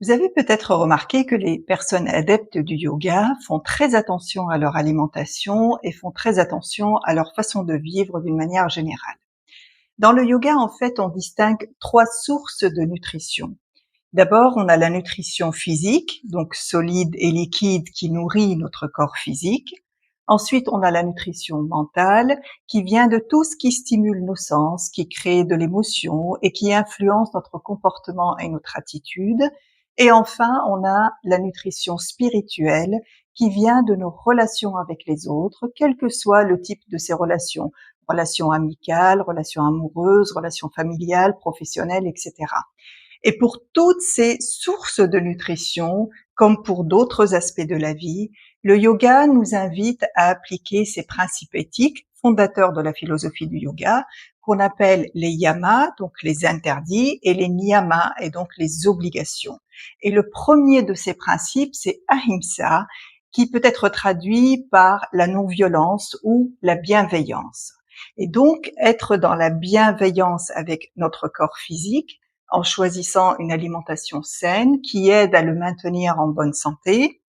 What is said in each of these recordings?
Vous avez peut-être remarqué que les personnes adeptes du yoga font très attention à leur alimentation et font très attention à leur façon de vivre d'une manière générale. Dans le yoga, en fait, on distingue trois sources de nutrition. D'abord, on a la nutrition physique, donc solide et liquide, qui nourrit notre corps physique. Ensuite, on a la nutrition mentale, qui vient de tout ce qui stimule nos sens, qui crée de l'émotion et qui influence notre comportement et notre attitude. Et enfin, on a la nutrition spirituelle, qui vient de nos relations avec les autres, quel que soit le type de ces relations. Relations amicales, relations amoureuses, relations familiales, professionnelles, etc. Et pour toutes ces sources de nutrition, comme pour d'autres aspects de la vie, le yoga nous invite à appliquer ces principes éthiques fondateurs de la philosophie du yoga, qu'on appelle les yamas, donc les interdits, et les niyamas, et donc les obligations. Et le premier de ces principes, c'est ahimsa, qui peut être traduit par la non-violence ou la bienveillance. Et donc, être dans la bienveillance avec notre corps physique, en choisissant une alimentation saine qui aide à le maintenir en bonne santé,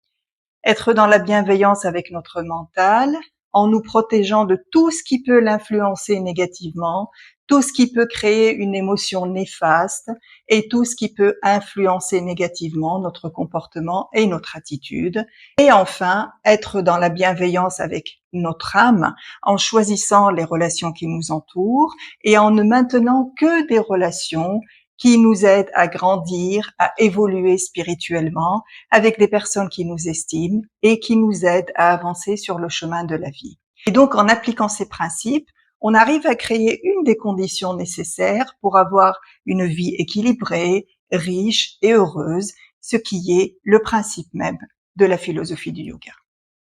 être dans la bienveillance avec notre mental, en nous protégeant de tout ce qui peut l'influencer négativement, tout ce qui peut créer une émotion néfaste et tout ce qui peut influencer négativement notre comportement et notre attitude. Et enfin, être dans la bienveillance avec notre âme en choisissant les relations qui nous entourent et en ne maintenant que des relations qui nous aident à grandir, à évoluer spirituellement avec des personnes qui nous estiment et qui nous aident à avancer sur le chemin de la vie. Et donc, en appliquant ces principes, on arrive à créer une des conditions nécessaires pour avoir une vie équilibrée, riche et heureuse, ce qui est le principe même de la philosophie du yoga.